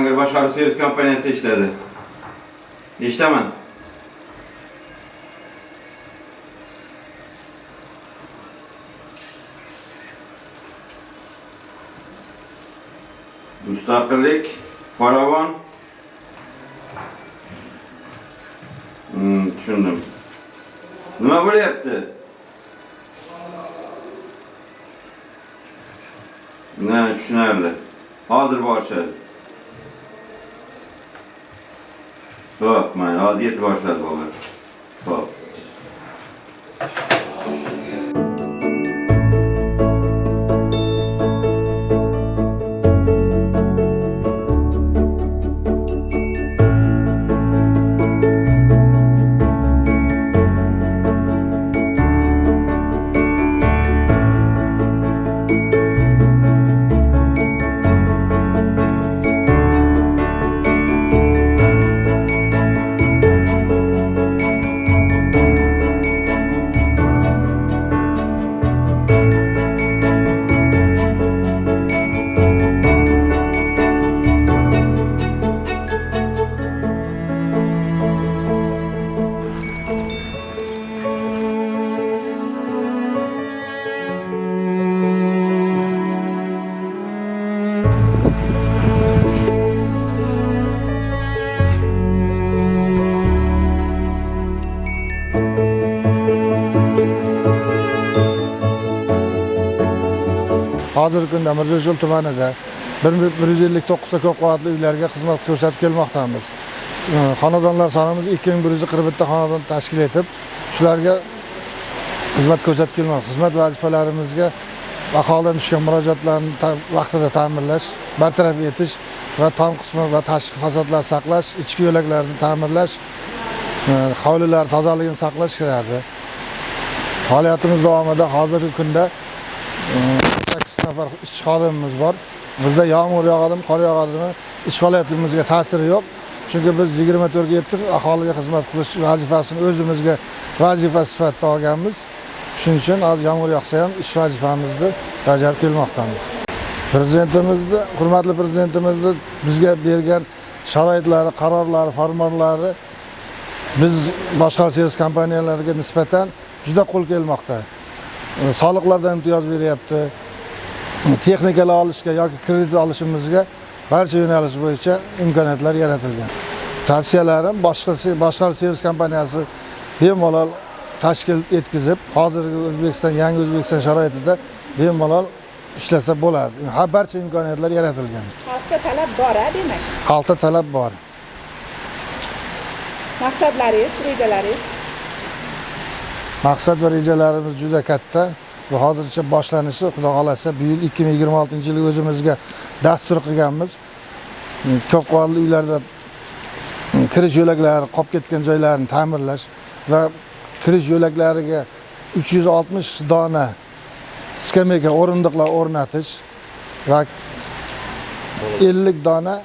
Jahongir boshqaruv servis kompaniyasida ishladi. Eshitaman. Mustaqillik, Qoravon. Tushundim. Nima bo'lyapti? Ne tushunarli. Hozir borishadi. Xo'p, mana hozir yetib borishadi bolalar. Xo'p. Hozirgi kunda Mirzo'shul tumanida 159 ta ko'p qavatli uylarga xizmat ko'rsatib kelmoqdamiz. Xonadonlar sonimiz 2141 ta xonadon tashkil etib, shularga xizmat ko'rsatib kelmoqmiz. Xizmat vazifalarimizga aholidan tushgan murojaatlarni vaqtida ta'minlash, bartaraf etish va tom qismi va tashqi fasadlar saqlash, ichki yo'laklarni ta'mirlash, hovlilar tozaligini saqlash kiradi. Faoliyatimiz davomida hozirgi kunda 8 nafar ishchi xodimimiz bor. Bizda yağmur yog'adimi, qor yog'adimi, ish faoliyatimizga ta'siri yo'q. Chunki biz 24/7 aholiga xizmat qilish vazifasini o'zimizga vazifa sifatida olganmiz. Shuning uchun hozir yağmur yog'sa ham ish vazifamizni bajarib kelmoqdamiz. Prezidentimizni, hurmatli prezidentimizni bizga bergan sharoitlari, qarorlari, farmonlari biz boshqaruv servis kompaniyalariga nisbatan juda qo'l kelmoqda. Soliqlardan imtiyoz beryapti. Texnikalar olishga yoki kredit olishimizga barcha yo'nalish bo'yicha imkoniyatlar yaratilgan. Tavsiyalarim boshqaruv servis kompaniyasi bemalol tashkil etkizib, hozirgi O'zbekiston, yangi O'zbekiston sharoitida bemalol ishlasa bo'ladi. Barcha imkoniyatlar yaratilgan. Xalqqa talab bor, demak. Xalqqa talab bor. Maqsadlaringiz, rejalaringiz? Maqsad va rejalarimiz juda katta. Bu hozircha boshlanishi, xudo xolasa, bu yil 2026-yil o'zimizga dastur qilganmiz. Ko'p qavatli uylarda kirish yo'laklari, qolib ketgan joylarni ta'mirlash va kirish yo'laklariga 360 dona skameyka o'rindiqlar o'rnatish va 50 dona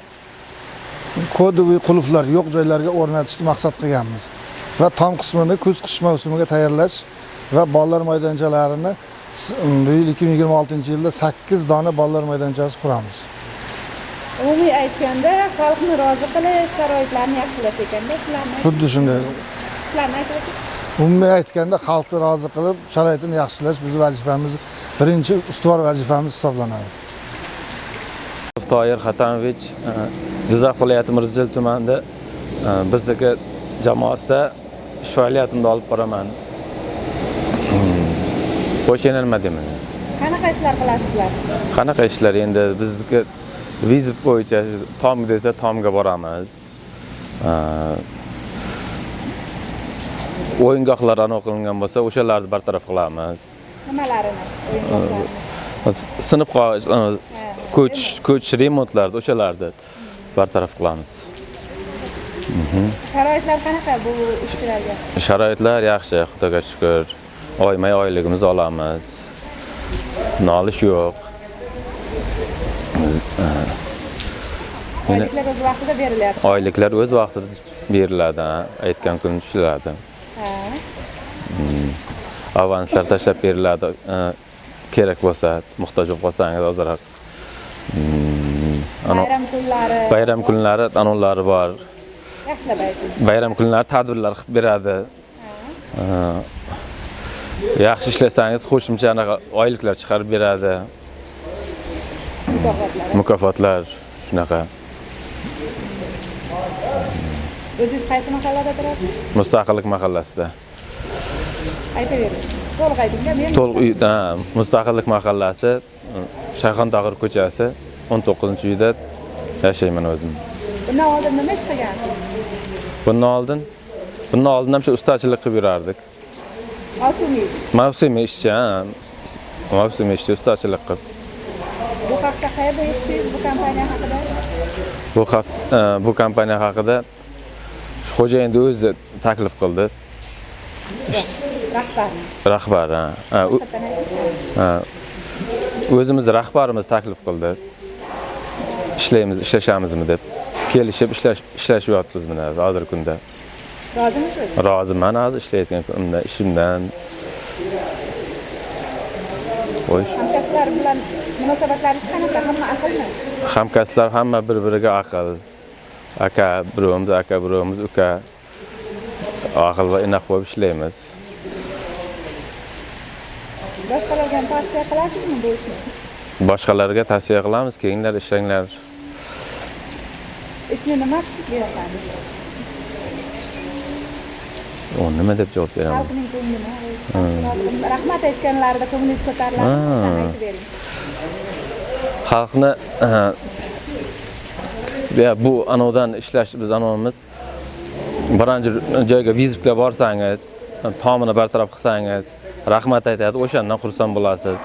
kodoviy qulflar yo'q joylarga o'rnatishni maqsad qilganmiz. Va tom qismini kuz-qish mavsumiga tayyorlash va bolalar maydoncalarini bu yil 2026-yilda 8 dona bolalar maydonchasi quramiz. Umumiy aytganda, xalqni rozi qilish, sharoitlarni yaxshilash ekanda, shularni. Xuddi shunday. Shularni aytib. Umumiy aytganda, xalqni rozi qilib, sharoitini yaxshilash bizning vazifamiz, birinchi ustuvor vazifamiz hisoblanadi. Toyir Xatamovich, Jizzax viloyati Mirzo'shul tumanida bizdagi jamoasida ish faoliyatimni olib boraman. Qo'shina nima deyman? Qanaqa ishlar qilasizlar? Qanaqa ishlar endi bizniki vizit bo'yicha tom desa tomga boramiz. O'yingohlar aniq qilingan bo'lsa, o'shalarni bartaraf qilamiz. Nimalarini? O'yingohlarni. Sinib qolish, ko'ch remontlarni o'shalarni bartaraf qilamiz. Sharoitlar qanaqa bu ishchilarga? Sharoitlar yaxshi, Xudoga shukr. Oymay oyligimizni olamiz. Nolish yo'q. Oyliklar o'z vaqtida berilyapti. Oyliklar o'z vaqtida beriladi, aytgan kuni tushiladi. Avanslar tashlab beriladi. Kerak bo'lsa, muhtoj bo'lib qolsangiz ozroq. Bayram to'yi kunlari. Bayram kunlari anonlari bor. Yaxshilab ayting. Bayram kunlari tadbirlar qilib beradi. Yaxshi ishlasangiz qo'shimcha oyliklar chiqarib beradi. Mukofotlar shunaqa. O'zingiz qaysi mahallada turasiz? Mustaqillik mahallasida. Aytavering. To'liq ayting-da, men. To'liq uyda Mustaqillik mahallasi, Shayxontohir ko'chasi 19-uyda yashayman o'zim. Bundan oldin nima ish qilgansiz? Bundan oldin ham shu ustachilik qilib yurardik. Mavsumiy ishchi, mavsumiy ishchi ustachilik qilib. Bu hafta qayerda eshitdingiz bu kompaniya haqida? Bu kompaniya haqida xo'jayinni o'zi taklif qildi. Rahbar. O'zimiz rahbarimiz taklif qildi. Ishlashamizmi deb. Kelishib ishlashyapmiz mana hozir kunda. Rozimisiz? Roziman, hozir ishlayotgan kunimda, ishimdan. Hamkasblar bilan munosabatlaringiz qanaqa? Hamma aqlmi? Hamkasblar hamma bir-biriga aql. Aka birovimiz, uka. Aql va inoq bo'lib ishlaymiz. Boshqalarga tavsiya qilasizmi bu ishni? Boshqalarga tavsiya qilamiz, kelinglar, ishlanglar. Ishni nima sizga yoqadi? Nima deb javob beraman? Xalqning ko'nglini, rahmat aytganlarida ko'nglingiz ko'tariladi, aytib bering. Xalqni bu anodan ishlash biz anomimiz birinchi joyga vizitga borsangiz, tomini bartaraf qilsangiz, rahmat aytadi, o'shandan xursand bo'lasiz.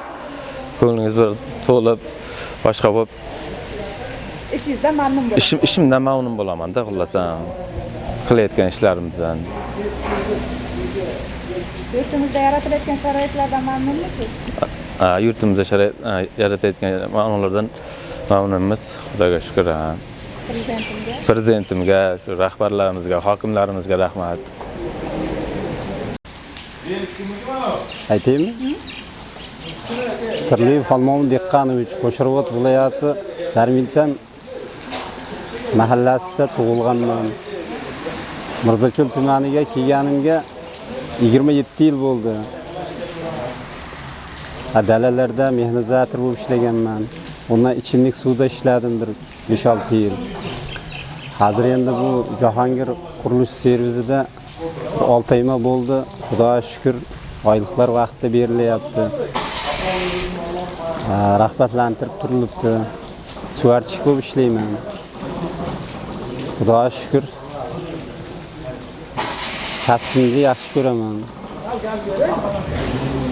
Ko'nglingiz bir to'lib, boshqa bo'lib ishingizdan mamnun bo'lasiz. Ishimdan mamnun bo'laman-da, xullasam. Qilayotgan ishlarimizdan. Yurtimizda yaratilayotgan sharoitlardan mamnunmisiz? Yurtimizda sharoit yaratayotgan ma'nolardan mamnunmiz, Xudoga shukr. Prezidentimga, shu rahbarlarimizga, hokimlarimizga rahmat. Aytaymi? Sirliyev Xolmon Dehqonovich Qo'shirvot viloyati Zarmintan mahallasida tug'ilganman. Mirzacho'l tumaniga kelganimga 27 yil bo'ldi. Dalalarda mehnat zatir bo'lib ishlaganman. Bundan ichimlik suvda ishladim bir 5-6 yil. Hozir endi bu Jahongir qurilish servisida 6 oyma bo'ldi. Xudoga shukr, oyliklar vaqtida berilyapti. Rag'batlantirib turilibdi. Suvarchik bo'lib ishlayman. Xudoga shukr. Kasbimni yaxshi ko'raman.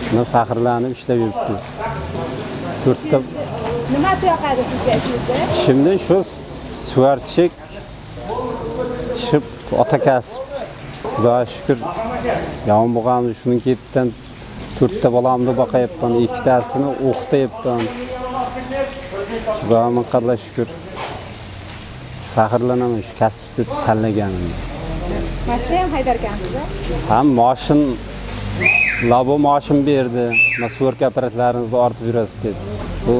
Buni faxrlanib ishlab yuribmiz. To'rtta Nimasi yoqadi sizga ishingizda? Şimdi shu suvarchik shib ota kasb. Xudoga shukr. Yomon bo'lgan shuning ketdan 4 ta bolamni boqayapman, 2 tasini o'qityapman. Xudoga ming qadar shukr. Faxrlanaman shu kasbni tanlaganimga. Mashina ham haydarkansiz-a? Ham mashin labo mashin berdi. Mas'ul kaparaklaringizni ortib yurasiz dedi. Bu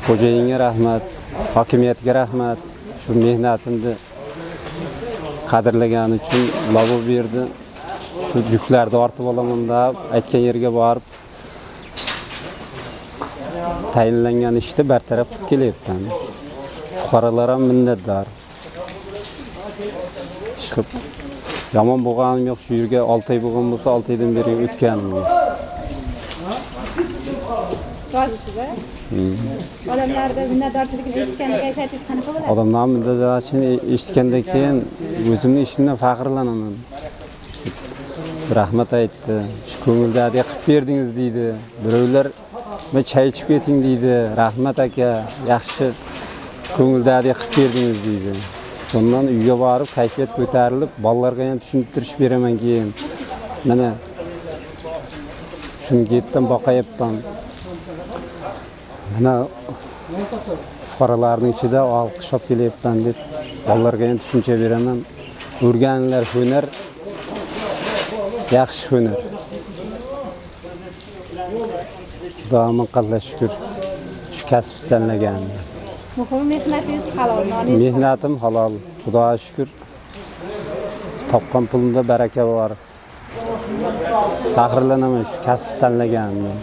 xo'jayinga rahmat, hokimiyatga rahmat. Shu mehnatimni qadrlagani uchun labo berdi. Shu yuklarni ortib olaman deb aytgan yerga borib tayinlangan ishni bartaraf qilib kelyapman. Fuqarolar ham minnatdor. Chiqib yomon bo'lganim yo'q, shu yerga 6 oy bo'lgan bo'lsa 6 oydan beri o'tganimga. Rozisiz-a? Odamlarda minnatdorchilikni eshitganda kayfiyatingiz qanaqa bo'ladi? Odamlar minnatdorchilikni eshitgandan keyin o'zimning ishimdan faxrlanaman. Rahmat aytdi. Shu ko'ngildagi qilib berdingiz deydi. Birovlar "Men chay ichib keting" deydi. Rahmat aka, yaxshi ko'ngildagi qilib berdingiz deydi. Ondan uyga borib, kayfiyat ko'tarilib, bolalarga ham tushuntirish beraman keyin. Mana shuni getdan boqayapman. Mana fuqarolarning ichida olqishlab kelyapman deb bolalarga ham tushuncha beraman. O'rganinglar, hunar yaxshi hunar. Xudoga ming qadar shukr. Shu kasb tanlaganman. Muhimi mehnatingiz halol, noningiz halol. Mehnatim halol. Xudoga shukr. Topgan pulimda baraka bor. Faxrlanaman shu kasb tanlaganimdan.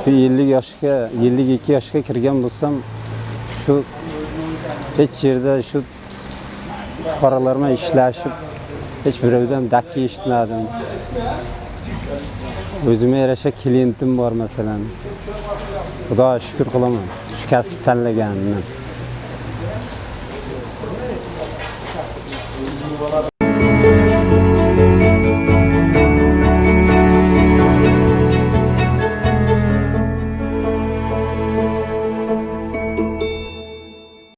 Shu 52 yoshga kirgan bo'lsam, shu hech yerda shu fuqarolar bilan ishlashib, hech birovdan dakki eshitmadim. O'zimga yarasha klientim bor masalan. Xudoga shukr qilaman shu kasb tanlaganimdan.